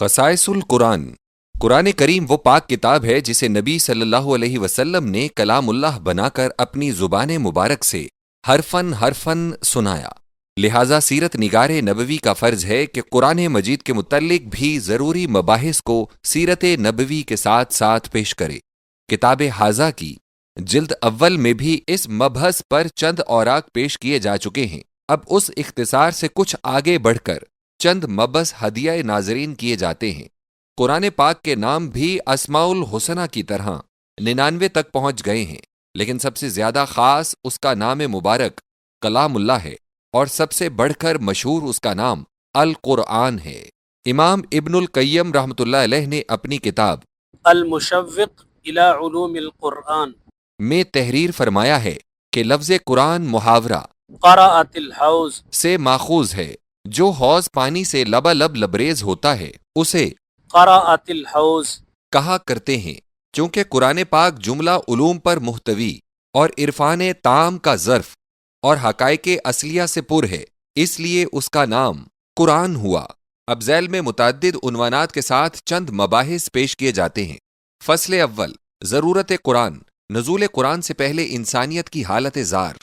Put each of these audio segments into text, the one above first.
خصائص القرآن۔ قرآن کریم وہ پاک کتاب ہے جسے نبی صلی اللہ علیہ وسلم نے کلام اللہ بنا کر اپنی زبان مبارک سے حرفن سنایا۔ لہٰذا سیرت نگار نبوی کا فرض ہے کہ قرآن مجید کے متعلق بھی ضروری مباحث کو سیرت نبوی کے ساتھ ساتھ پیش کرے۔ کتاب حاضہ کی جلد اول میں بھی اس مبحث پر چند اوراق پیش کیے جا چکے ہیں۔ اب اس اختصار سے کچھ آگے بڑھ کر چند مبحث ہدیہ ناظرین کیے جاتے ہیں۔ قرآن پاک کے نام بھی اسماء الحسنہ کی طرح 99 تک پہنچ گئے ہیں، لیکن سب سے زیادہ خاص اس کا نام مبارک کلام اللہ ہے، اور سب سے بڑھ کر مشہور اس کا نام القرآن ہے۔ امام ابن القیم رحمۃ اللہ علیہ نے اپنی کتاب المشوق الی علوم القرآن میں تحریر فرمایا ہے کہ لفظ قرآن محاورہ قرأت الحوض سے ماخوذ ہے۔ جو حوض پانی سے لبالب لبریز ہوتا ہے اسے قرأت الحوض کہا کرتے ہیں۔ چونکہ قرآن پاک جملہ علوم پر محتوی اور عرفان تام کا ظرف اور حقائق اصلیہ سے پر ہے، اس لیے اس کا نام قرآن ہوا۔ اب ذیل میں متعدد عنوانات کے ساتھ چند مباحث پیش کیے جاتے ہیں۔ فصل اول، ضرورت قرآن۔ نزول قرآن سے پہلے انسانیت کی حالت زار۔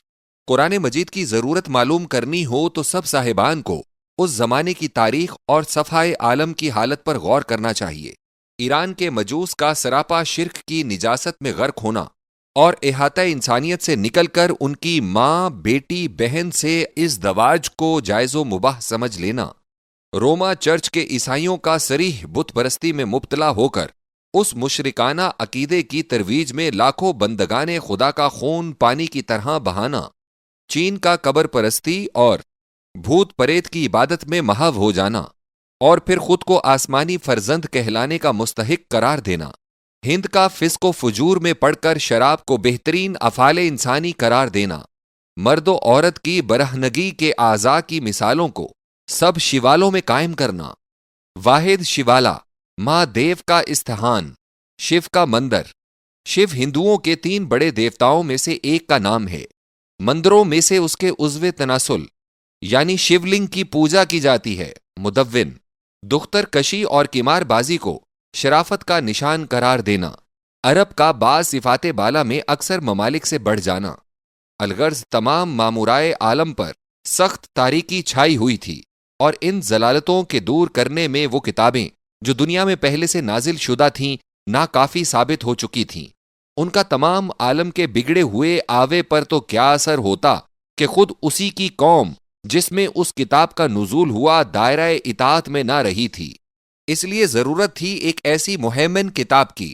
قرآن مجید کی ضرورت معلوم کرنی ہو تو سب صاحبان کو اس زمانے کی تاریخ اور صفحہ عالم کی حالت پر غور کرنا چاہیے۔ ایران کے مجوس کا سراپا شرک کی نجاست میں غرق ہونا اور احاطہ انسانیت سے نکل کر ان کی ماں، بیٹی، بہن سے اس دواج کو جائز و مباح سمجھ لینا، روما چرچ کے عیسائیوں کا صریح بت پرستی میں مبتلا ہو کر اس مشرکانہ عقیدے کی ترویج میں لاکھوں بندگان خدا کا خون پانی کی طرح بہانا، چین کا قبر پرستی اور بھوت پریت کی عبادت میں محو ہو جانا، اور پھر خود کو آسمانی فرزند کہلانے کا مستحق قرار دینا، ہند کا فسق و فجور میں پڑھ کر شراب کو بہترین افعال انسانی قرار دینا، مرد و عورت کی برہنگی کے اعضاء کی مثالوں کو سب شیوالوں میں قائم کرنا، واحد شیوالا، ماں دیو کا استحان، شیو کا مندر۔ شیو ہندوؤں کے 3 بڑے دیوتاؤں میں سے ایک کا نام ہے۔ مندروں میں سے اس کے عضو تناسل یعنی شیولنگ کی پوجا کی جاتی ہے۔ مدون، دختر کشی اور قمار بازی کو شرافت کا نشان قرار دینا، عرب کا بعض صفات بالا میں اکثر ممالک سے بڑھ جانا۔ الغرض تمام مامورائے عالم پر سخت تاریکی چھائی ہوئی تھی، اور ان ضلالتوں کے دور کرنے میں وہ کتابیں جو دنیا میں پہلے سے نازل شدہ تھیں ناکافی ثابت ہو چکی تھیں۔ ان کا تمام عالم کے بگڑے ہوئے آوے پر تو کیا اثر ہوتا کہ خود اسی کی قوم جس میں اس کتاب کا نزول ہوا دائرہ اطاعت میں نہ رہی تھی۔ اس لیے ضرورت تھی ایک ایسی مہیمن کتاب کی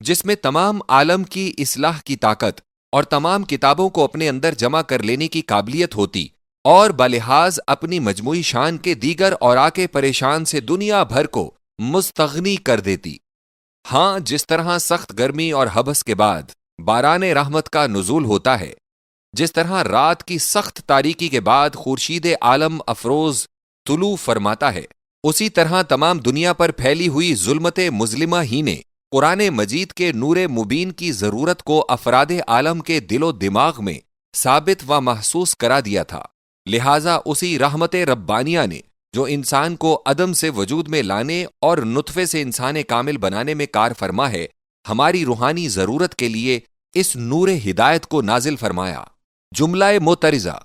جس میں تمام عالم کی اصلاح کی طاقت اور تمام کتابوں کو اپنے اندر جمع کر لینے کی قابلیت ہوتی، اور بلحاظ اپنی مجموعی شان کے دیگر اوراق پریشان سے دنیا بھر کو مستغنی کر دیتی۔ ہاں، جس طرح سخت گرمی اور حبس کے بعد باران رحمت کا نزول ہوتا ہے، جس طرح رات کی سخت تاریکی کے بعد خورشید عالم افروز طلوع فرماتا ہے، اسی طرح تمام دنیا پر پھیلی ہوئی ظلمت مظلمہ ہی نے قرآن مجید کے نور مبین کی ضرورت کو افراد عالم کے دل و دماغ میں ثابت و محسوس کرا دیا تھا۔ لہٰذا اسی رحمت ربانیہ نے جو انسان کو عدم سے وجود میں لانے اور نطفے سے انسان کامل بنانے میں کار فرما ہے، ہماری روحانی ضرورت کے لیے اس نور ہدایت کو نازل فرمایا۔ جملہ معترضہ،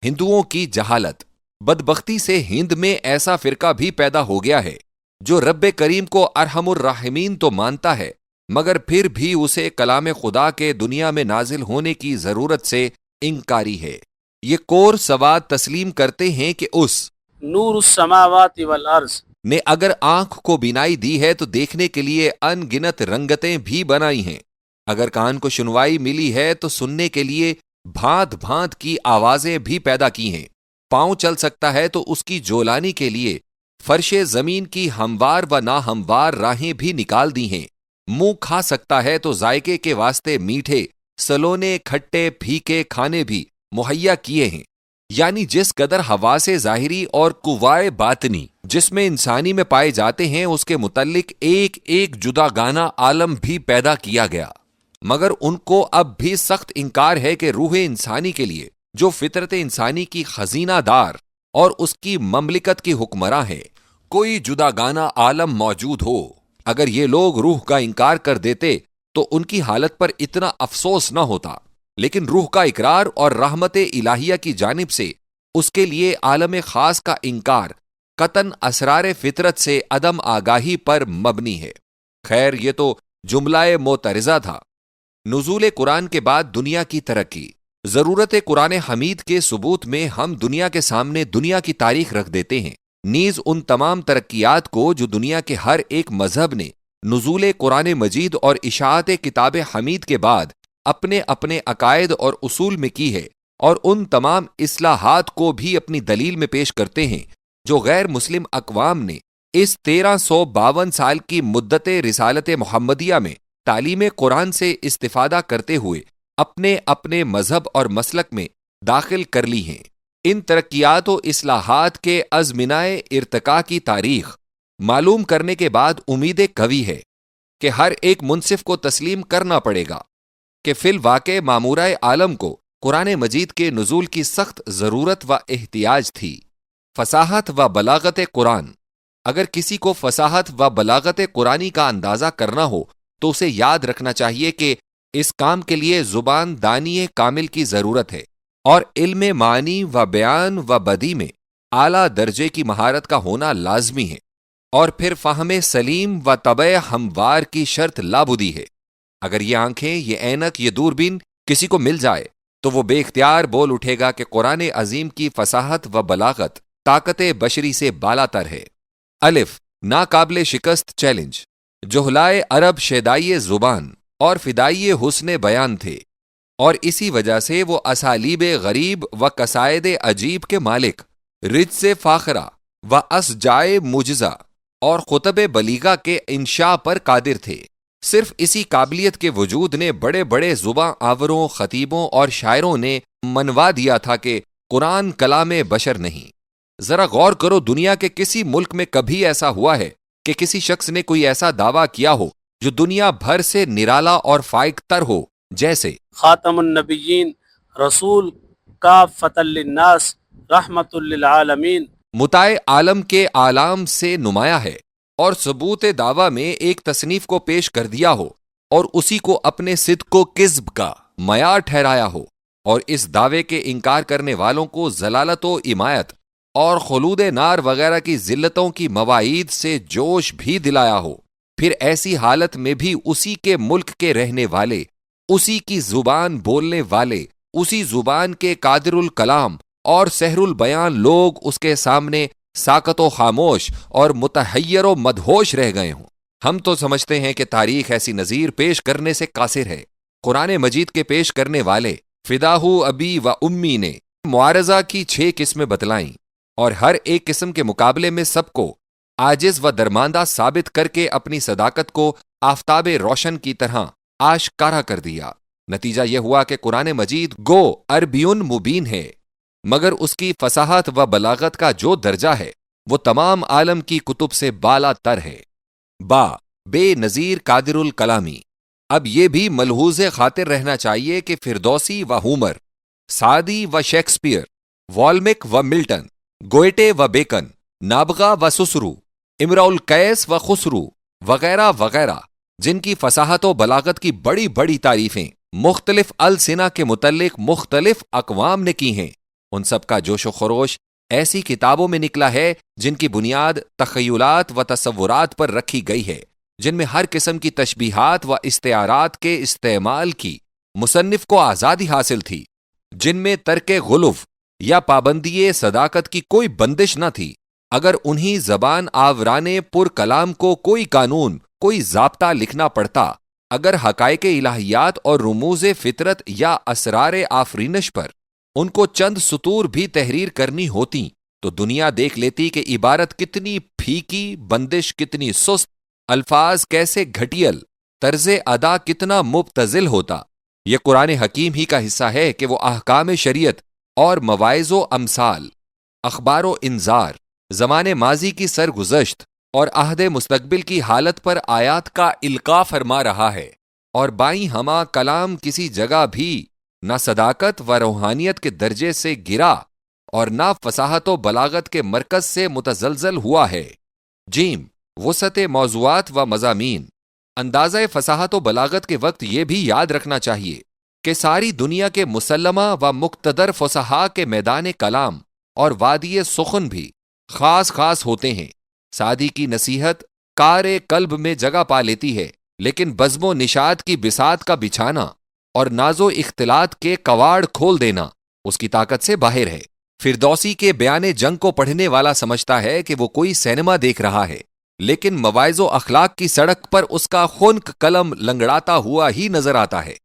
ہندوؤں کی جہالت۔ بدبختی سے ہند میں ایسا فرقہ بھی پیدا ہو گیا ہے جو رب کریم کو ارحم الراحمین تو مانتا ہے، مگر پھر بھی اسے کلام خدا کے دنیا میں نازل ہونے کی ضرورت سے انکاری ہے۔ یہ کور سواد تسلیم کرتے ہیں کہ اس نور السماوات والارض نے اگر آنکھ کو بینائی دی ہے تو دیکھنے کے لیے ان گنت رنگتیں بھی بنائی ہیں، اگر کان کو سنوائی ملی ہے تو سننے کے لیے بھانت بھانت کی آوازیں بھی پیدا کی ہیں، پاؤں چل سکتا ہے تو اس کی جولانی کے لیے فرش زمین کی ہموار و ناہموار راہیں بھی نکال دی ہیں، منہ کھا سکتا ہے تو ذائقے کے واسطے میٹھے، سلونے، کھٹے، پھیکے کھانے بھی مہیا کیے ہیں۔ یعنی جس قدر حواس ظاہری اور قوائے باطنی جس میں انسانی میں پائے جاتے ہیں، اس کے متعلق ایک ایک جدا گانا عالم بھی پیدا کیا گیا، مگر ان کو اب بھی سخت انکار ہے کہ روح انسانی کے لیے جو فطرت انسانی کی خزینہ دار اور اس کی مملکت کی حکمراں ہے، کوئی جداگانہ عالم موجود ہو، اگر یہ لوگ روح کا انکار کر دیتے تو ان کی حالت پر اتنا افسوس نہ ہوتا، لیکن روح کا اقرار اور رحمت الہیہ کی جانب سے اس کے لیے عالم خاص کا انکار قطعاً اسرار فطرت سے عدم آگاہی پر مبنی ہے۔ خیر، یہ تو جملہ معترضہ تھا۔ نزول قرآن کے بعد دنیا کی ترقی۔ ضرورت قرآن حمید کے ثبوت میں ہم دنیا کے سامنے دنیا کی تاریخ رکھ دیتے ہیں، نیز ان تمام ترقیات کو جو دنیا کے ہر ایک مذہب نے نزول قرآن مجید اور اشاعت کتاب حمید کے بعد اپنے اپنے عقائد اور اصول میں کی ہے، اور ان تمام اصلاحات کو بھی اپنی دلیل میں پیش کرتے ہیں جو غیر مسلم اقوام نے اس 1352 سال کی مدت رسالت محمدیہ میں تعلیم قرآن سے استفادہ کرتے ہوئے اپنے اپنے مذہب اور مسلک میں داخل کر لی ہیں۔ ان ترقیات و اصلاحات کے ازمنہ ارتقاء کی تاریخ معلوم کرنے کے بعد امید قوی ہے کہ ہر ایک منصف کو تسلیم کرنا پڑے گا کہ فی الواقع مامورہ عالم کو قرآن مجید کے نزول کی سخت ضرورت و احتیاج تھی۔ فصاحت و بلاغت قرآن۔ اگر کسی کو فصاحت و بلاغت قرآنی کا اندازہ کرنا ہو تو اسے یاد رکھنا چاہیے کہ اس کام کے لیے زبان دانی کامل کی ضرورت ہے، اور علم معنی و بیان و بدی میں اعلیٰ درجے کی مہارت کا ہونا لازمی ہے، اور پھر فہم سلیم و طبع ہموار کی شرط لابدی ہے۔ اگر یہ آنکھیں، یہ اینک، یہ دوربین کسی کو مل جائے تو وہ بے اختیار بول اٹھے گا کہ قرآن عظیم کی فصاحت و بلاغت طاقت بشری سے بالا تر ہے۔ الف، ناقابل شکست چیلنج۔ جہلائے عرب شیدائی زبان اور فدائی حسن بیان تھے، اور اسی وجہ سے وہ اسالیب غریب و قصائد عجیب کے مالک، رجز فاخرہ و اسجائے معجزہ اور خطب بلیغہ کے انشاء پر قادر تھے۔ صرف اسی قابلیت کے وجود نے بڑے بڑے زباں آوروں، خطیبوں اور شاعروں نے منوا دیا تھا کہ قرآن کلام بشر نہیں۔ ذرا غور کرو، دنیا کے کسی ملک میں کبھی ایسا ہوا ہے کہ کسی شخص نے کوئی ایسا دعویٰ کیا ہو جو دنیا بھر سے نرالا اور فائق تر ہو، جیسے خاتم النبیین، رسول، کافۃ للناس، رحمت للعالمین، متاع عالم کے عالم سے نمایاں ہے، اور ثبوت دعویٰ میں ایک تصنیف کو پیش کر دیا ہو اور اسی کو اپنے صدق و کذب کا معیار ٹھہرایا ہو، اور اس دعوے کے انکار کرنے والوں کو ضلالت و امایت اور خلود نار وغیرہ کی ذلتوں کی مواعید سے جوش بھی دلایا ہو، پھر ایسی حالت میں بھی اسی کے ملک کے رہنے والے، اسی کی زبان بولنے والے، اسی زبان کے قادر الکلام اور سحر البیان لوگ اس کے سامنے ساکت و خاموش اور متحیر و مدہوش رہ گئے ہوں۔ ہم تو سمجھتے ہیں کہ تاریخ ایسی نظیر پیش کرنے سے قاصر ہے۔ قرآن مجید کے پیش کرنے والے فداہو ابی و امی نے معارضہ کی 6 قسمیں بتلائیں، اور ہر ایک قسم کے مقابلے میں سب کو عاجز و درماندہ ثابت کر کے اپنی صداقت کو آفتاب روشن کی طرح آشکارا کر دیا۔ نتیجہ یہ ہوا کہ قرآن مجید گو عربیون مبین ہے، مگر اس کی فصاحت و بلاغت کا جو درجہ ہے وہ تمام عالم کی کتب سے بالا تر ہے۔ بے نظیر قادر الکلامی۔ اب یہ بھی ملحوظ خاطر رہنا چاہیے کہ فردوسی و ہومر، سعدی و شیکسپیئر، والمک و ملٹن، گوئٹے و بیکن، نابغہ و سسرو، امرؤ القیس و خسرو وغیرہ وغیرہ، جن کی فصاحت و بلاغت کی بڑی بڑی تعریفیں مختلف السنہ کے متعلق مختلف اقوام نے کی ہیں، ان سب کا جوش و خروش ایسی کتابوں میں نکلا ہے جن کی بنیاد تخیلات و تصورات پر رکھی گئی ہے، جن میں ہر قسم کی تشبیہات و استعارات کے استعمال کی مصنف کو آزادی حاصل تھی، جن میں ترک غلو یا پابندی صداقت کی کوئی بندش نہ تھی۔ اگر انہی زبان آورانے پر کلام کو کوئی قانون، کوئی ضابطہ لکھنا پڑتا، اگر حقائق الہیات اور رموز فطرت یا اسرار آفرینش پر ان کو چند سطور بھی تحریر کرنی ہوتی تو دنیا دیکھ لیتی کہ عبارت کتنی پھیکی، بندش کتنی سست، الفاظ کیسے گھٹیل، طرز ادا کتنا مبتذل ہوتا۔ یہ قرآن حکیم ہی کا حصہ ہے کہ وہ احکام شریعت اور مواعظ و امثال، اخبار و انذار، زمان ماضی کی سرگزشت اور عہد مستقبل کی حالت پر آیات کا القاء فرما رہا ہے، اور بائیں ہما کلام کسی جگہ بھی نہ صداقت و روحانیت کے درجے سے گرا اور نہ فصاحت و بلاغت کے مرکز سے متزلزل ہوا ہے۔ جیم وسعت موضوعات و مضامین. اندازہ فصاحت و بلاغت کے وقت یہ بھی یاد رکھنا چاہیے کہ ساری دنیا کے مسلمہ و مقتدر فصحاء کے میدان کلام اور وادی سخن بھی خاص خاص ہوتے ہیں. سعدی کی نصیحت کار قلب میں جگہ پا لیتی ہے، لیکن بزم و نشاط کی بساط کا بچھانا اور ناز و اختلاط کے کواڑ کھول دینا اس کی طاقت سے باہر ہے. فردوسی کے بیان جنگ کو پڑھنے والا سمجھتا ہے کہ وہ کوئی سینما دیکھ رہا ہے، لیکن مواعظ و اخلاق کی سڑک پر اس کا خنک قلم لنگڑاتا ہوا ہی نظر آتا ہے.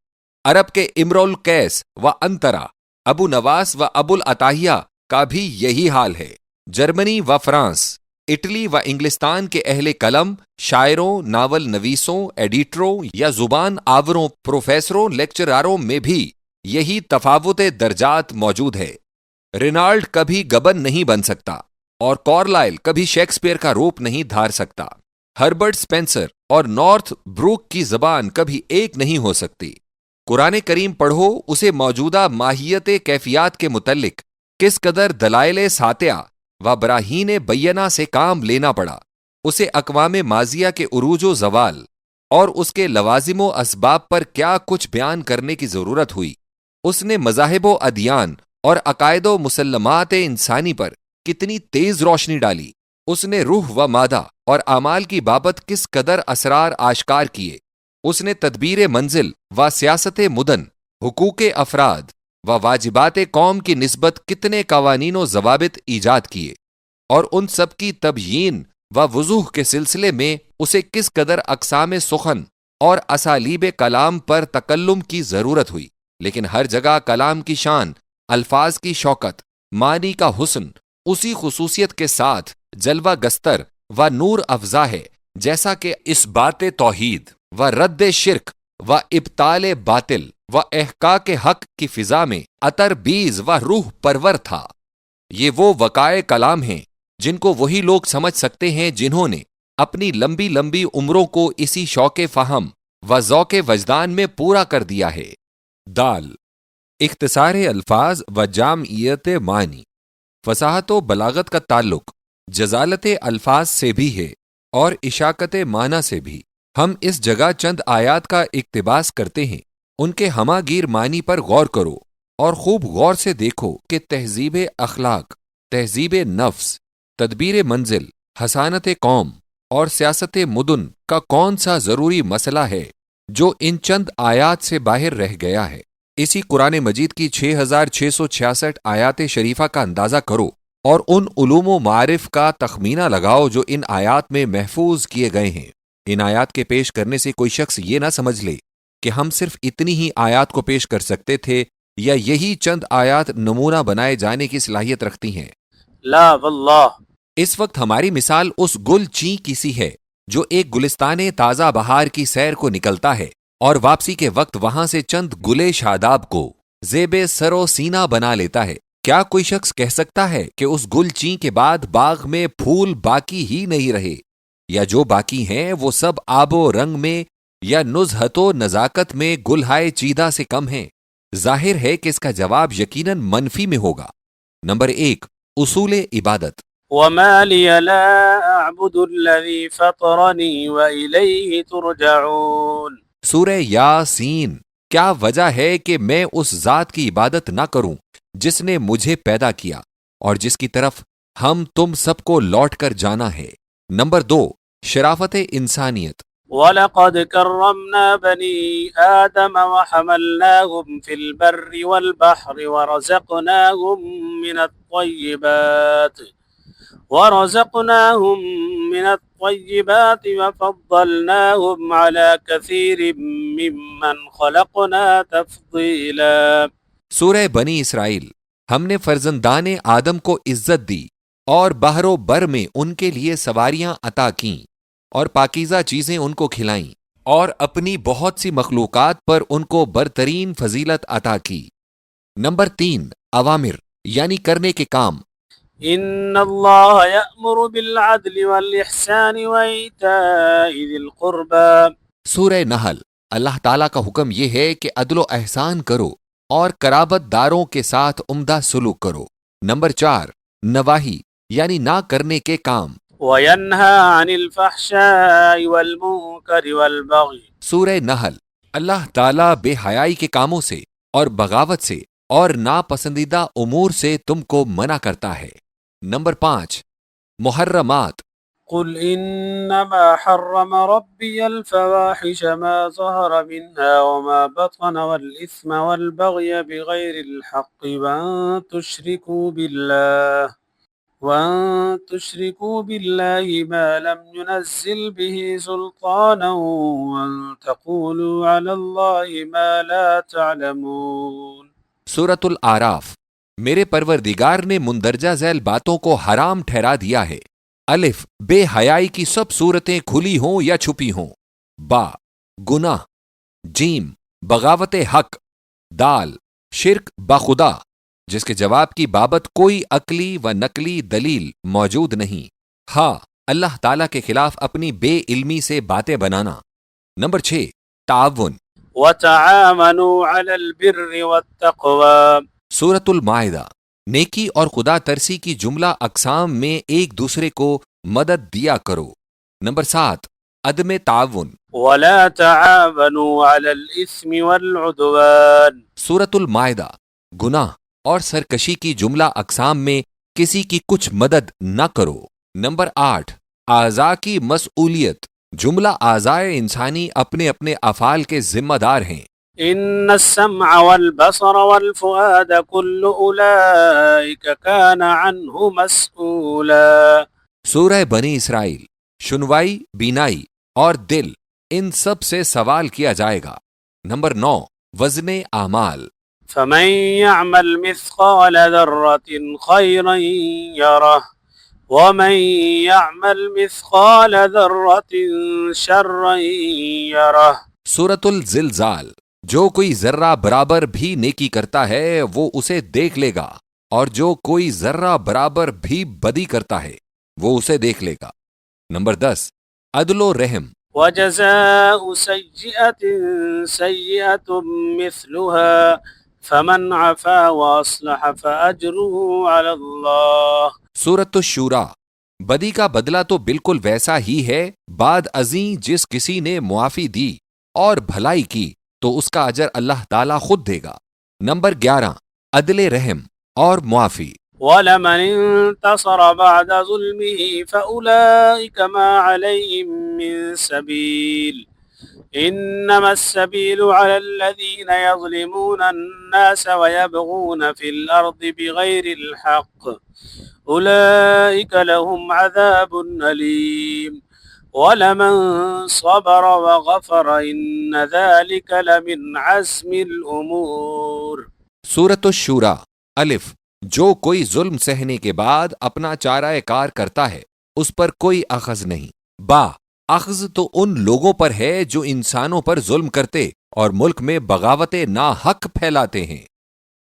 عرب کے امرؤ القیس و انترا، ابو نواس و ابو العطاہیہ کا بھی یہی حال ہے. جرمنی و فرانس، اٹلی و انگلستان کے اہل قلم شاعروں، ناول نویسوں، ایڈیٹروں یا زبان آوروں، پروفیسروں، لیکچراروں میں بھی یہی تفاوت درجات موجود ہے. رینالڈ کبھی گبن نہیں بن سکتا اور کارلائل کبھی شیکسپیئر کا روپ نہیں دھار سکتا. ہربرٹ سپینسر اور نارتھ بروک کی زبان کبھی ایک نہیں ہو سکتی. قرآن کریم پڑھو، اسے موجودہ ماہیت کیفیات کے متعلق کس قدر دلائل ساطعہ و براہین بینہ سے کام لینا پڑا. اسے اقوام ماضیہ کے عروج و زوال اور اس کے لوازم و اسباب پر کیا کچھ بیان کرنے کی ضرورت ہوئی. اس نے مذاہب و ادیان اور عقائد و مسلمات انسانی پر کتنی تیز روشنی ڈالی. اس نے روح و مادہ اور اعمال کی بابت کس قدر اسرار آشکار کیے. اس نے تدبیر منزل و سیاست مدن، حقوق افراد و واجبات قوم کی نسبت کتنے قوانین و ضوابط ایجاد کیے، اور ان سب کی تبیین و وضوح کے سلسلے میں اسے کس قدر اقسام سخن اور اسالیب کلام پر تکلم کی ضرورت ہوئی. لیکن ہر جگہ کلام کی شان، الفاظ کی شوکت، معنی کا حسن اسی خصوصیت کے ساتھ جلوہ گستر و نور افزا ہے جیسا کہ اس بات توحید و رد شرک و ابطال باطل و احقاق حق کی فضا میں عطر بیز و روح پرور تھا. یہ وہ وقائع کلام ہیں جن کو وہی لوگ سمجھ سکتے ہیں جنہوں نے اپنی لمبی لمبی عمروں کو اسی شوق فہم و ذوق وجدان میں پورا کر دیا ہے. دال اختصار الفاظ و جامعیت معنی. فصاحت و بلاغت کا تعلق جزالت الفاظ سے بھی ہے اور اشاقت معنی سے بھی. ہم اس جگہ چند آیات کا اقتباس کرتے ہیں. ان کے ہمہ گیر معنی پر غور کرو اور خوب غور سے دیکھو کہ تہذیب اخلاق، تہذیب نفس، تدبیر منزل، حسانت قوم اور سیاست مدن کا کون سا ضروری مسئلہ ہے جو ان چند آیات سے باہر رہ گیا ہے. اسی قرآن مجید کی 6666 آیات شریفہ کا اندازہ کرو اور ان علوم و معارف کا تخمینہ لگاؤ جو ان آیات میں محفوظ کیے گئے ہیں. ان آیات کے پیش کرنے سے کوئی شخص یہ نہ سمجھ لے کہ ہم صرف اتنی ہی آیات کو پیش کر سکتے تھے یا یہی چند آیات نمونہ بنائے جانے کی صلاحیت رکھتی ہیں. لا واللہ. اس وقت ہماری مثال اس گل چین کی سی ہے جو ایک گلستان تازہ بہار کی سیر کو نکلتا ہے اور واپسی کے وقت وہاں سے چند گلے شاداب کو زیب سر و سینہ بنا لیتا ہے. کیا کوئی شخص کہہ سکتا ہے کہ اس گل چین کے بعد باغ میں پھول باقی ہی نہیں رہے، یا جو باقی ہیں وہ سب آب و رنگ میں یا نزہت و نزاکت میں گلہائے چیدہ سے کم ہیں؟ ظاہر ہے کہ اس کا جواب یقیناً منفی میں ہوگا. نمبر 1، اصول عبادت. وما لي لا أعبد الذي فطرني وإليه ترجعون. سورہ یاسین. کیا وجہ ہے کہ میں اس ذات کی عبادت نہ کروں جس نے مجھے پیدا کیا اور جس کی طرف ہم تم سب کو لوٹ کر جانا ہے. نمبر 2، شرافت انسانیت. وَلَقَدْ كَرَّمْنَا بَنِي آدَمَ وَحَمَلْنَاهُمْ فِي الْبَرِّ وَالْبَحْرِ ورزقناهم من الطيبات وفضلناهم على كثير ممن خلقنا تفضيلا. سورہ بنی اسرائیل. ہم نے فرزندان آدم کو عزت دی اور بحر و بر میں ان کے لیے سواریاں عطا کیں اور پاکیزہ چیزیں ان کو کھلائیں اور اپنی بہت سی مخلوقات پر ان کو برترین فضیلت عطا کی. نمبر 3، اوامر یعنی کرنے کے کام. ان اللہ یأمر بالعدل والاحسان وایتاء ذی القربى. سورہ نحل. اللہ تعالیٰ کا حکم یہ ہے کہ عدل و احسان کرو اور قرابت داروں کے ساتھ عمدہ سلوک کرو. نمبر 4، نواہی یعنی نہ کرنے کے کام. وينهى عن الفحشاء والمنكر والبغي. سورہ نحل، اللہ تعالیٰ بے حیائی کے کاموں سے اور بغاوت سے اور ناپسندیدہ امور سے تم کو منع کرتا ہے۔ نمبر 5، محرمات۔ قل إنما حرم ربي الفواحش ما ظهر منها وما بطن والإثم والبغي بغير الحق وأن تشركوا بالله ما لم ينزل به سلطانا وأن تقولوا على الله ما لا تعلمون۔ سورۃ الاعراف، میرے پروردگار نے مندرجہ ذیل باتوں کو حرام ٹھہرا دیا ہے۔ الف، بے حیائی کی سب صورتیں کھلی ہوں یا چھپی ہوں۔ با، گناہ۔ جیم، بغاوت حق۔ دال، شرک بخدا جس کے جواب کی بابت کوئی عقلی و نقلی دلیل موجود نہیں۔ ہاں، اللہ تعالیٰ کے خلاف اپنی بے علمی سے باتیں بنانا۔ نمبر 6، تعاون۔ وتعاونوا على البر والتقوى۔ سورۃ المائدہ، نیکی اور خدا ترسی کی جملہ اقسام میں ایک دوسرے کو مدد دیا کرو۔ نمبر 7، عدم تعاون۔ ولا تعاونوا على الإثم والعدوان۔ سورۃ المائدہ، گناہ اور سرکشی کی جملہ اقسام میں کسی کی کچھ مدد نہ کرو۔ نمبر 8، اعضاء کی مسئولیت۔ جملہ اعضائے انسانی اپنے اپنے افعال کے ذمہ دار ہیں۔ إن السمع والبصر والفؤاد كل أولئك كان عنه مسؤولا۔ سورہ بنی اسرائیل، سنوائی، بینائی اور دل، ان سب سے سوال کیا جائے گا۔ نمبر 9، وزن اعمال۔ فمن يعمل مثقال ذرة خيرا يره ومن يعمل مثقال ذرة شرا يره۔ سورۃ الزلزال، جو کوئی ذرہ برابر بھی نیکی کرتا ہے وہ اسے دیکھ لے گا، اور جو کوئی ذرہ برابر بھی بدی کرتا ہے وہ اسے دیکھ لے گا۔ نمبر 10، عدل و رحم۔ وجزاء سيئة سيئة مثلها فمن عفا واصلح فأجره على الله۔ سورۃ الشورى، بدی کا بدلہ تو بالکل ویسا ہی ہے بعد ازیں جس کسی نے معافی دی اور بھلائی کی تو اس کا اجر اللہ تعالیٰ خود دے گا۔ نمبر 11، عدل رحم اور معافی۔ وَلَمَنِ انتصر بعد ظلمه فأولئك ما عليهم من سبيل إنما السبيل على الذين يظلمون الناس ويبغون في الأرض بغير الحق أولئك لهم عذاب أليم وَلَمَن صَبَرَ وَغَفَرَ إِنَّ ذَلِكَ لَمِنْ عَزْمِ الْأُمُورِ۔ سورۃ الشورى، الف، جو کوئی ظلم سہنے کے بعد اپنا چارہ کار کرتا ہے اس پر کوئی اخذ نہیں۔ با، اخذ تو ان لوگوں پر ہے جو انسانوں پر ظلم کرتے اور ملک میں بغاوت ناحق پھیلاتے ہیں۔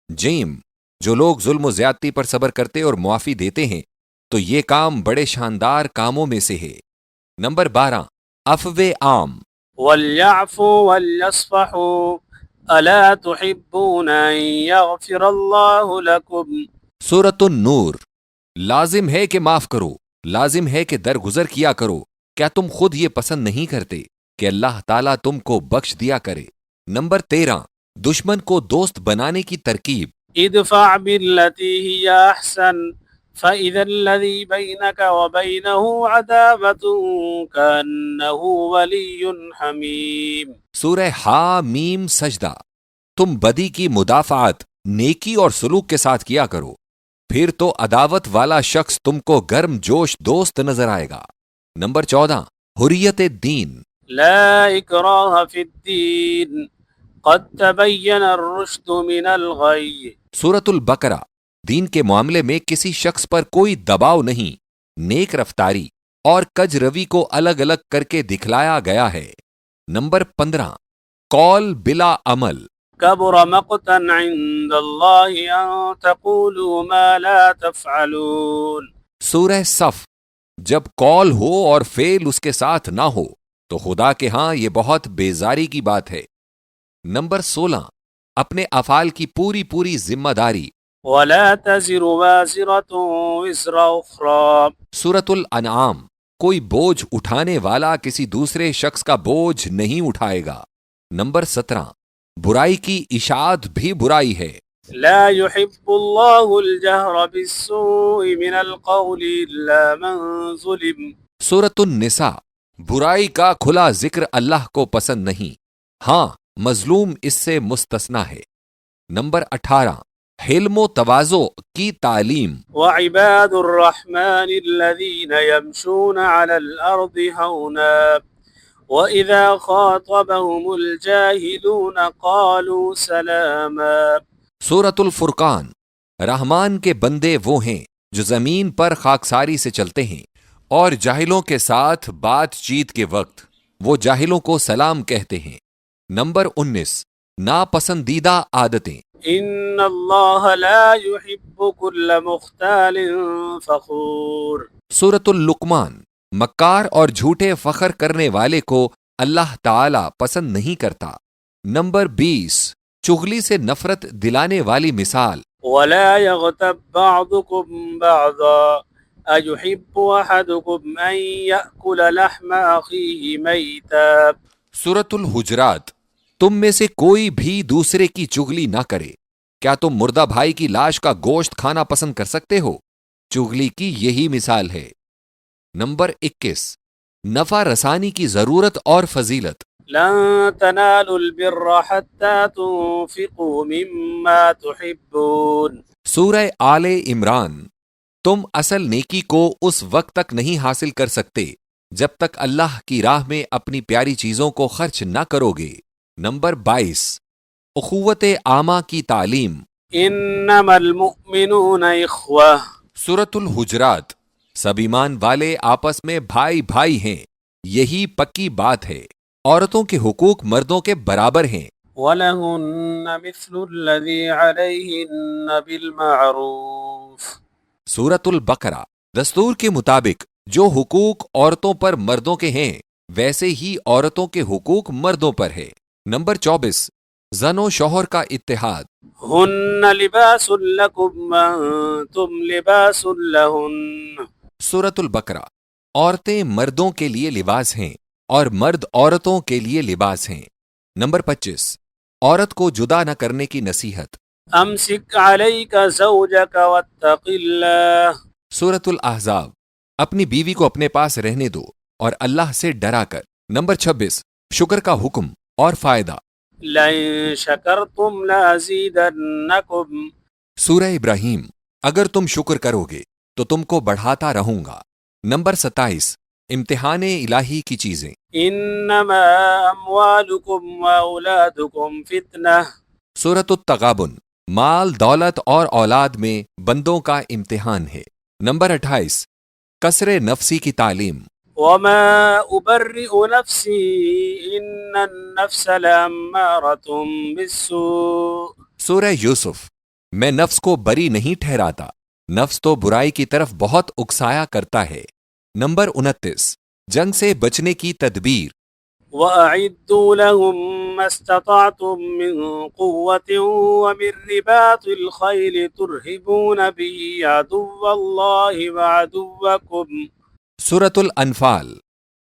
جیم، جو لوگ ظلم و زیادتی پر صبر کرتے اور معافی دیتے ہیں تو یہ کام بڑے شاندار کاموں میں سے ہے۔ نمبر 12، عفو عام۔ وَلْيَعْفُوا وَلْيَصْفَحُوا أَلَا تُحِبُّونَ أَن يَغْفِرَ اللَّهُ لَكُمْ۔ سورۃ النور، لازم ہے کہ معاف کرو، لازم ہے کہ درگزر کیا کرو، کیا تم خود یہ پسند نہیں کرتے کہ اللہ تعالیٰ تم کو بخش دیا کرے۔ نمبر 13، دشمن کو دوست بنانے کی ترکیب۔ ادفع بالتي هي أحسن فإذا الذي بينك وبينه عداوة كأنه ولي حميم۔ سورہ حامیم سجدہ، تم بدی کی مدافعت نیکی اور سلوک کے ساتھ کیا کرو، پھر تو عداوت والا شخص تم کو گرم جوش دوست نظر آئے گا۔ نمبر 14، حریت دین۔ لا إكراه في الدين قد تبين الرشد من الغي۔ سورۃ البقرہ، دین کے معاملے میں کسی شخص پر کوئی دباؤ نہیں، نیک رفتاری اور کج روی کو الگ الگ کر کے دکھلایا گیا ہے۔ نمبر 15، قول بلا عمل۔ كبر مقتا عند الله أن تقولوا ما لا تفعلون۔ سورہ صف، جب قول ہو اور فعل اس کے ساتھ نہ ہو تو خدا کے ہاں یہ بہت بیزاری کی بات ہے۔ نمبر 16، اپنے افعال کی پوری ذمہ داری ولا تزر وازرة وزر أخرى. سورۃ الانعام، کوئی بوجھ اٹھانے والا کسی دوسرے شخص کا بوجھ نہیں اٹھائے گا. نمبر 17، برائی کی اشاعت بھی برائی ہے. لا يحب الله الجهر بالسوء من القول إلا من ظلم. سورۃ النساء، برائی کا کھلا ذکر اللہ کو پسند نہیں، ہاں مظلوم اس سے مستثنی ہے. نمبر 18، حلم و تواضع کی تعلیم. وعباد الرحمن الذين يمشون على الأرض هونا وإذا خاطبهم الجاهلون قالوا سلاما. سورۃ الفرقان، رحمان کے بندے وہ ہیں جو زمین پر خاکساری سے چلتے ہیں اور جاہلوں کے ساتھ بات چیت کے وقت وہ جاہلوں کو سلام کہتے ہیں. نمبر 19، ناپسندیدہ عادتیں. إن الله لا يحب كل مختال فخور. سورۃ اللقمان، مکار اور جھوٹے فخر کرنے والے کو اللہ تعالی پسند نہیں کرتا. نمبر 20، چغلی سے نفرت دلانے والی مثال. ولا يغتب بعضكم بعضا أيحب أحدكم أن يأكل لحم أخيه ميتا. سورۃ الحجرات، تم میں سے کوئی بھی دوسرے کی چغلی نہ کرے. کیا تم مردہ بھائی کی لاش کا گوشت کھانا پسند کر سکتے ہو؟ چغلی کی یہی مثال ہے. نمبر 21، نفع رسانی کی ضرورت اور فضیلت. لن تنالوا البر حتى تنفقوا مما تحبون. سورہ آل عمران، تم اصل نیکی کو اس وقت تک نہیں حاصل کر سکتے جب تک اللہ کی راہ میں اپنی پیاری چیزوں کو خرچ نہ کرو گے. نمبر 22، اخوت عامہ کی تعلیم. انما المؤمنون اخوہ. سورۃ الحجرات، سب ایمان والے آپس میں بھائی بھائی ہیں، یہی پکی بات ہے. عورتوں کے حقوق مردوں کے برابر ہیں. وَلَهُنَّ مِثْلُ الَّذِي عَلَيْهِنَّ بِالْمَعْرُوفِ. سورۃ البقرہ، دستور کے مطابق جو حقوق عورتوں پر مردوں کے ہیں ویسے ہی عورتوں کے حقوق مردوں پر ہے. نمبر 24، زن و شوہر کا اتحاد. هُنَّ لِبَاسٌ لَكُمْ وَأَنْتُمْ لِبَاسٌ لَهُنَّ. سورۃ البقرہ، عورتیں مردوں کے لیے لباس ہیں اور مرد عورتوں کے لیے لباس ہیں. نمبر 25، عورت کو جدا نہ کرنے کی نصیحت. امسک علیک زوجک واتق اللہ. سورۃ الاحزاب، اپنی بیوی کو اپنے پاس رہنے دو اور اللہ سے ڈرا کر. نمبر 26، شکر کا حکم اور فائدہ. لئن شکرتم لازیدنکم. سورہ ابراہیم، اگر تم شکر کرو گے تو تم کو بڑھاتا رہوں گا. نمبر 27، امتحان الہی کی چیزیں. انما اموالکم واولادکم فتنہ. سورۃ التغابن، مال دولت اور اولاد میں بندوں کا امتحان ہے. نمبر 28، کسر نفسی کی تعلیم. وما ابرئ نفسی ان النفس لامارۃ بالسوء. سورہ یوسف، میں نفس کو بری نہیں ٹھہراتا، نفس تو برائی کی طرف بہت اکسایا کرتا ہے. نمبر 29، جنگ سے بچنے کی تدبیر. وَأَعِدُّوا لَهُم مَّا اسْتَطَعْتُم مِّن قُوَّةٍ وَمِن رِّبَاطِ الْخَيْلِ تُرْهِبُونَ بِهِ عَدُوَّ اللَّهِ وَعَدُوَّكُمْ. سورۃ الانفال،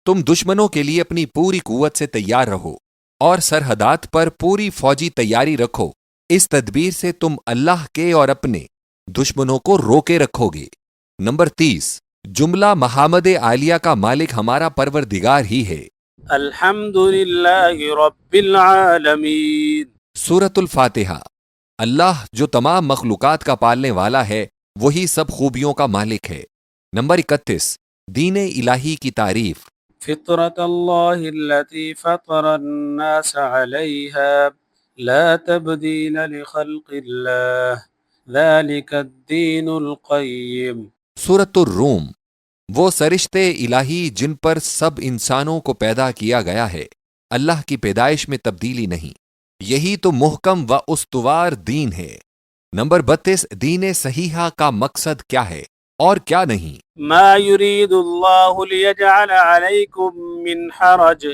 تم دشمنوں کے لیے اپنی پوری قوت سے تیار رہو اور سرحدات پر پوری فوجی تیاری رکھو. اس تدبیر سے تم اللہ کے اور اپنے دشمنوں کو روکے رکھو گے. نمبر 30، جملہ محامد عالیہ کا مالک ہمارا پروردگار ہی ہے. الحمد للہ رب العالمین. سورۃ الفاتحہ، اللہ جو تمام مخلوقات کا پالنے والا ہے وہی سب خوبیوں کا مالک ہے. نمبر 31، دین الہی کی تعریف. فطرت اللہ التي فطر الناس علیہا لا تبدیل لخلق اللہ ذلك الدین القیم. سورۃ الروم، وہ سرشتے الہی جن پر سب انسانوں کو پیدا کیا گیا ہے، اللہ کی پیدائش میں تبدیلی نہیں، یہی تو محکم و استوار دین ہے. نمبر 32، دین صحیحہ کا مقصد کیا ہے اور کیا نہیں. ما يريد اللہ لیجعل علیکم من حرج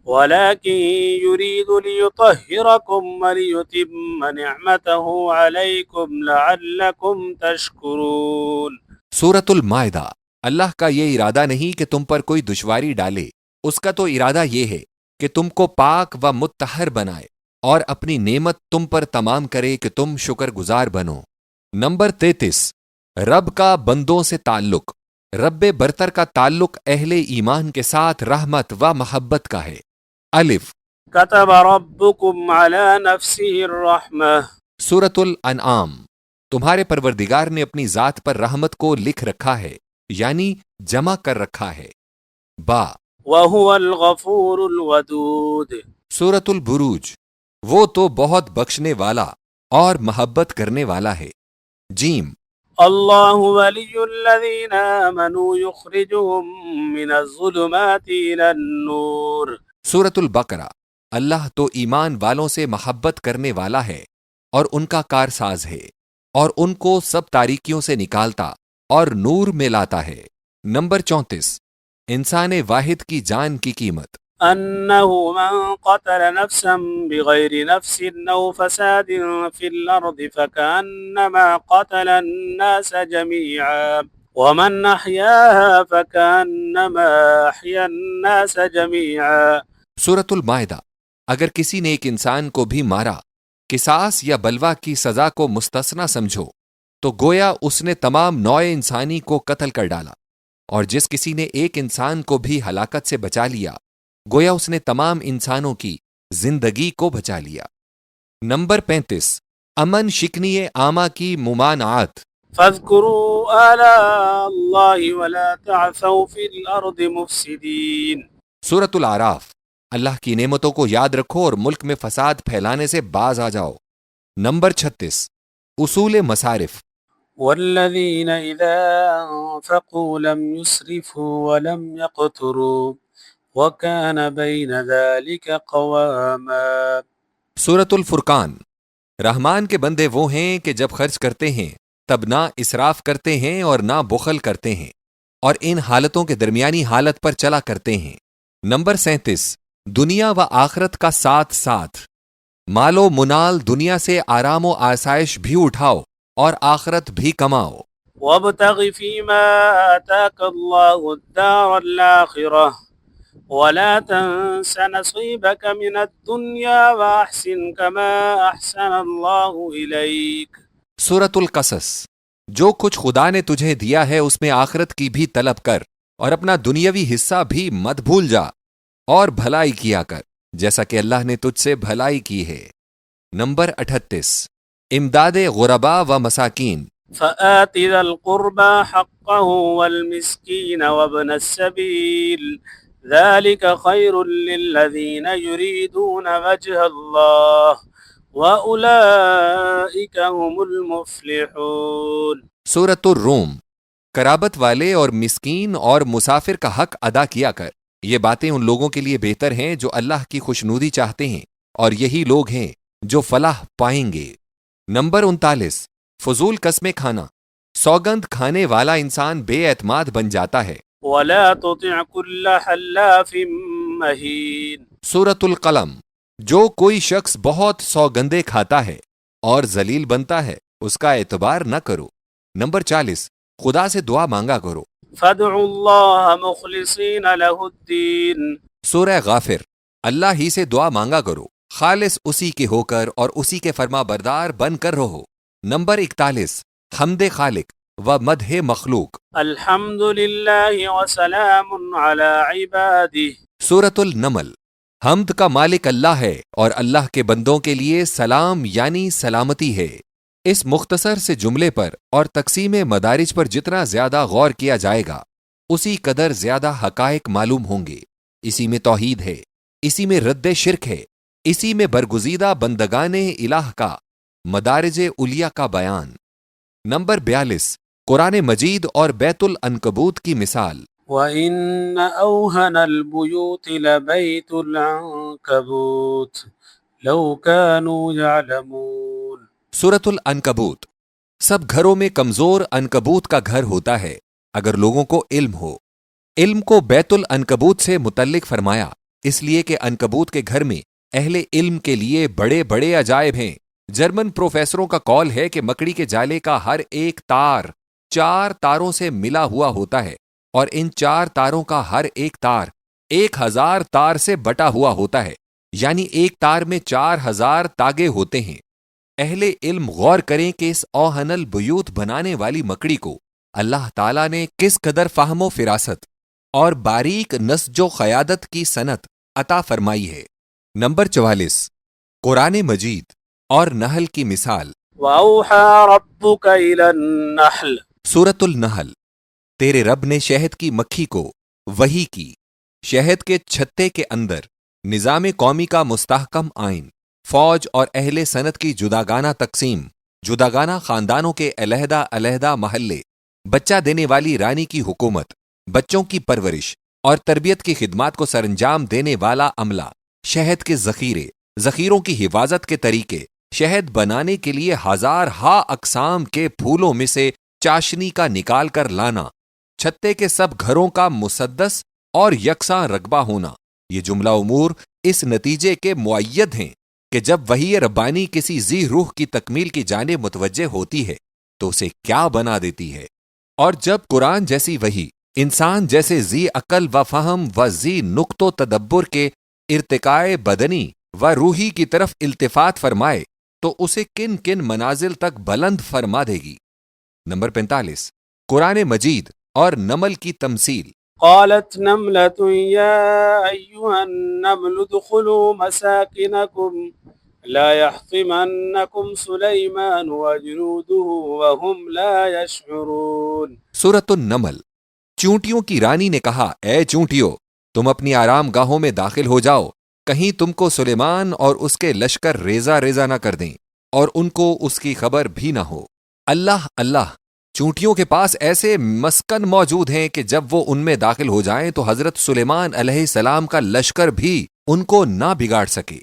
ولكن يريد ليطهركم وليتم نعمته عليكم لعلكم تشكرون۔ سورۃ المائدہ۔ اللہ کا یہ ارادہ نہیں کہ تم پر کوئی دشواری ڈالے، اس کا تو ارادہ یہ ہے کہ تم کو پاک و مطہر بنائے اور اپنی نعمت تم پر تمام کرے کہ تم شکر گزار بنو۔ نمبر 33، رب کا بندوں سے تعلق۔ رب برتر کا تعلق اہل ایمان کے ساتھ رحمت و محبت کا ہے۔ الف، كتب ربكم على نفسه الرحمة۔ سورۃ الانعام۔ تمہارے پروردگار نے اپنی ذات پر رحمت کو لکھ رکھا ہے، یعنی جمع کر رکھا ہے۔ با، وهو الغفور الودود۔ سورۃ البروج۔ وہ تو بہت بخشنے والا اور محبت کرنے والا ہے۔ جیم، اللہ ولی الذین آمنوا یخرجهم من الظلمات الى النور۔ سورۃ البقرہ۔ اللہ تو ایمان والوں سے محبت کرنے والا ہے اور ان کا کارساز ہے، اور ان کو سب تاریکیوں سے نکالتا اور نور میں لاتا ہے۔ نمبر 34، انسان واحد کی جان کی قیمت۔ انه من قتل نفسا بغير نفس او فساد في الارض فكأنما قتل الناس جميعا ومن احياها فكأنما احيا الناس جميعا۔ سورۃ المائدہ۔ اگر کسی نے ایک انسان کو بھی مارا، قصاص یا بلوا کی سزا کو مستثنی سمجھو، تو گویا اس نے تمام نوع انسانی کو قتل کر ڈالا، اور جس کسی نے ایک انسان کو بھی ہلاکت سے بچا لیا، گویا اس نے تمام انسانوں کی زندگی کو بچا لیا۔ نمبر 35، امن شکنی عامہ کی ممانعات۔ فاذكروا آلاء الله ولا تعثوا في الأرض مفسدين۔ سورۃ الاعراف۔ اللہ کی نعمتوں کو یاد رکھو اور ملک میں فساد پھیلانے سے باز آ جاؤ۔ نمبر 36، اصول مصارف۔ والذين إذا أنفقوا لم يسرفوا ولم يقتروا وكان بين ذلك قواما۔ سورۃ الفرقان۔ رحمان کے بندے وہ ہیں کہ جب خرچ کرتے ہیں تب نہ اسراف کرتے ہیں اور نہ بخل کرتے ہیں، اور ان حالتوں کے درمیانی حالت پر چلا کرتے ہیں۔ نمبر 37، دنیا و آخرت کا ساتھ ساتھ۔ مال و منال دنیا سے آرام و آسائش بھی اٹھاؤ اور آخرت بھی کماؤ۔ وابتغ فيما آتاك الله الدار الآخرة ولا تنس نصيبك من الدنيا وأحسن كما أحسن الله إليك۔ سورۃ القصص۔ جو کچھ خدا نے تجھے دیا ہے اس میں آخرت کی بھی طلب کر، اور اپنا دنیاوی حصہ بھی مت بھول جا، اور بھلائی کیا کر جیسا کہ اللہ نے تجھ سے بھلائی کی ہے۔ نمبر 38، امداد غرباء و مساکین۔ فآت ذا القربى حقه والمسكين وابن السبيل ذلك خير للذين يريدون وجه الله وأولئك هم المفلحون۔ سورۃ الروم۔ قرابت والے اور مسکین اور مسافر کا حق ادا کیا کر، یہ باتیں ان لوگوں کے لیے بہتر ہیں جو اللہ کی خوشنودی چاہتے ہیں، اور یہی لوگ ہیں جو فلاح پائیں گے۔ نمبر 39، فضول قسمیں کھانا۔ سوگند کھانے والا انسان بے اعتماد بن جاتا ہے۔ ولا تطع كل حلاف مہین۔ سورۃ القلم۔ جو کوئی شخص بہت سوگندے کھاتا ہے اور ذلیل بنتا ہے، اس کا اعتبار نہ کرو۔ نمبر 40، خدا سے دعا مانگا کرو۔ فادعوا اللہ مخلصین لہ الدین۔ سورہ غافر۔ اللہ ہی سے دعا مانگا کرو، خالص اسی کے ہو کر اور اسی کے فرما بردار بن کر رہو۔ نمبر 41، حمد خالق و مدح مخلوق۔ الحمد للہ وسلام علی عبادہ۔ سورۃ النمل۔ حمد کا مالک اللہ ہے اور اللہ کے بندوں کے لیے سلام یعنی سلامتی ہے۔ اس مختصر سے جملے پر اور تقسیم مدارج پر جتنا زیادہ غور کیا جائے گا، اسی قدر زیادہ حقائق معلوم ہوں گے۔ اسی میں توحید ہے، اسی میں رد شرک ہے، اسی میں برگزیدہ بندگان الہ کا مدارج علیہ کا بیان۔ نمبر 42، قرآن مجید اور بیت العنکبوت کی مثال۔ وَإِنَّ أَوْهَنَ الْبُيُوتِ لَبَيْتُ الْعَنكَبُوتِ لَوْ كَانُوا يَعْلَمُونَ۔ سورۃ العنکبوت۔ سب گھروں میں کمزور عنکبوت کا گھر ہوتا ہے اگر لوگوں کو علم ہو۔ علم کو بیت العنکبوت سے متعلق فرمایا اس لیے کہ عنکبوت کے گھر میں اہل علم کے لیے بڑے بڑے عجائب ہیں۔ جرمن پروفیسروں کا قول ہے کہ مکڑی کے جالے کا ہر ایک تار 4 تاروں سے ملا ہوا ہوتا ہے، اور ان 4 تاروں کا ہر ایک تار 1000 تار سے بٹا ہوا ہوتا ہے، یعنی ایک تار میں 4000 تاگے ہوتے ہیں۔ اہل علم غور کریں کہ اس اوہن البیوت بنانے والی مکڑی کو اللہ تعالیٰ نے کس قدر فہم و فراست اور باریک نسج و قیادت کی صنعت عطا فرمائی ہے۔ نمبر 44، قرآن مجید اور نحل کی مثال۔ وَأَوْحَى رَبُّكَ إِلَى النَّحْلِ، سورۃ النحل۔ تیرے رب نے شہد کی مکھی کو وحی کی۔ شہد کے چھتے کے اندر نظام قومی کا مستحکم آئین، فوج اور اہل صنعت کی جداگانہ تقسیم، جداگانہ خاندانوں کے علیحدہ علیحدہ محلے، بچہ دینے والی رانی کی حکومت، بچوں کی پرورش اور تربیت کی خدمات کو سرانجام دینے والا عملہ، شہد کے ذخیروں کی حفاظت کے طریقے، شہد بنانے کے لیے ہزارہا اقسام کے پھولوں میں سے چاشنی کا نکال کر لانا، چھتے کے سب گھروں کا مسدس اور یکساں رقبہ ہونا، یہ جملہ امور اس نتیجے کے مؤید ہیں کہ جب وحی ربانی کسی ذی روح کی تکمیل کی جانب متوجہ ہوتی ہے تو اسے کیا بنا دیتی ہے، اور جب قرآن جیسی وحی انسان جیسے ذی عقل و فہم و ذی نقط و تدبر کے ارتقاء بدنی و روحی کی طرف التفات فرمائے تو اسے کن کن منازل تک بلند فرما دے گی۔ نمبر 45، قرآن مجید اور نمل کی تمثیل۔ قالت نملة يا أيها النمل ادخلوا مساكنكم لا يحطمنكم سليمان وجنوده وهم لا يشعرون۔ سورۃ النمل۔ چونٹیوں کی رانی نے کہا، اے چونٹیوں، تم اپنی آرام گاہوں میں داخل ہو جاؤ، کہیں تم کو سلیمان اور اس کے لشکر ریزہ ریزہ نہ کر دیں اور ان کو اس کی خبر بھی نہ ہو۔ اللہ، چونٹیوں کے پاس ایسے مسکن موجود ہیں کہ جب وہ ان میں داخل ہو جائیں تو حضرت سلیمان علیہ السلام کا لشکر بھی ان کو نہ بگاڑ سکے۔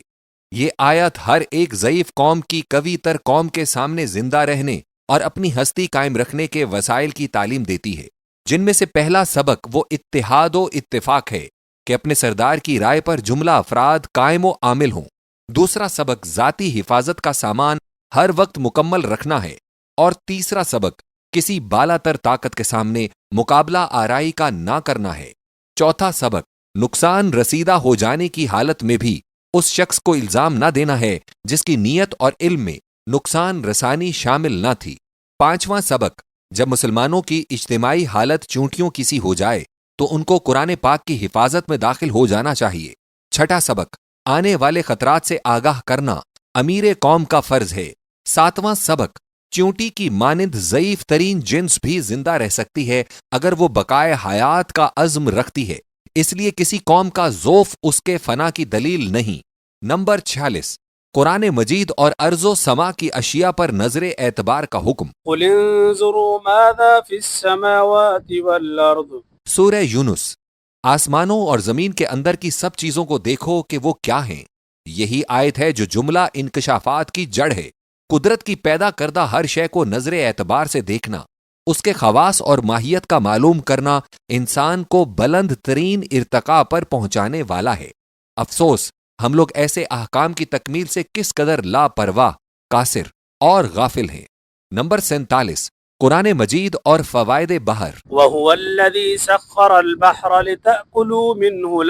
یہ آیت ہر ایک ضعیف قوم کی قوی تر قوم کے سامنے زندہ رہنے اور اپنی ہستی قائم رکھنے کے وسائل کی تعلیم دیتی ہے، جن میں سے پہلا سبق وہ اتحاد و اتفاق ہے کہ اپنے سردار کی رائے پر جملہ افراد قائم و عامل ہوں۔ دوسرا سبق ذاتی حفاظت کا سامان ہر وقت مکمل رکھنا ہے، اور تیسرا سبق کسی بالا تر طاقت کے سامنے مقابلہ آرائی کا نہ کرنا ہے۔ چوتھا سبق نقصان رسیدہ ہو جانے کی حالت میں بھی اس شخص کو الزام نہ دینا ہے جس کی نیت اور علم میں نقصان رسانی شامل نہ تھی۔ پانچواں سبق جب مسلمانوں کی اجتماعی حالت چونٹیوں کی سی ہو جائے تو ان کو قرآن پاک کی حفاظت میں داخل ہو جانا چاہیے۔ چھٹا سبق آنے والے خطرات سے آگاہ کرنا امیر قوم کا فرض ہے۔ ساتواں سبق چونٹی کی مانند ضعیف ترین جنس بھی زندہ رہ سکتی ہے اگر وہ بقائے حیات کا عزم رکھتی ہے، اس لیے کسی قوم کا ذوف اس کے فنا کی دلیل نہیں۔ نمبر 46، قرآن مجید اور ارض و سما کی اشیاء پر نظر اعتبار کا حکم۔ قل انظروا ماذا في السماوات والارض۔ سورہ یونس۔ آسمانوں اور زمین کے اندر کی سب چیزوں کو دیکھو کہ وہ کیا ہیں۔ یہی آیت ہے جو جملہ انکشافات کی جڑ ہے۔ قدرت کی پیدا کردہ ہر شے کو نظر اعتبار سے دیکھنا، اس کے خواص اور ماہیت کا معلوم کرنا انسان کو بلند ترین ارتقاء پر پہنچانے والا ہے۔ افسوس ہم لوگ ایسے احکام کی تکمیل سے کس قدر لاپرواہ، قاصر اور غافل ہیں۔ نمبر 47، قرآن مجید اور فوائد بحر۔ وهو الذي سخر البحر لتأكلوا منه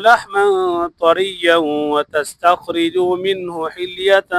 لحما طريا وتستخرجوا منه حلية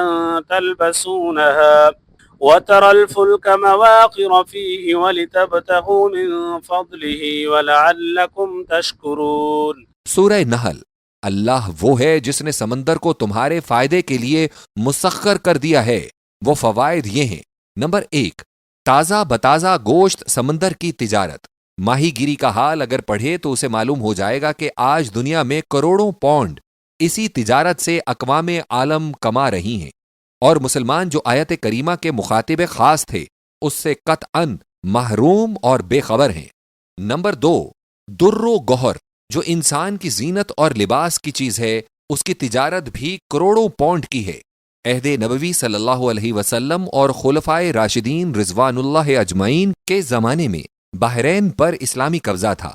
تلبسونها وترى الفلك مواخر فيه ولتبتغوا من فضله ولعلكم تشكرون۔ سورہ نحل۔ اللہ وہ ہے جس نے سمندر کو تمہارے فائدے کے لیے مسخر کر دیا ہے۔ وہ فوائد یہ ہیں۔ نمبر 1، تازہ بتازہ گوشت سمندر کی تجارت۔ ماہی گیری کا حال اگر پڑھے تو اسے معلوم ہو جائے گا کہ آج دنیا میں کروڑوں پاؤنڈ اسی تجارت سے اقوام عالم کما رہی ہیں، اور مسلمان جو آیت کریمہ کے مخاطب خاص تھے اس سے قطعاً محروم اور بے خبر ہیں۔ نمبر 2، در و گوہر جو انسان کی زینت اور لباس کی چیز ہے، اس کی تجارت بھی کروڑوں پاؤنڈ کی ہے۔ عہد نبوی صلی اللہ علیہ وسلم اور خلفائے راشدین رضوان اللہ اجمعین کے زمانے میں بحرین پر اسلامی قبضہ تھا۔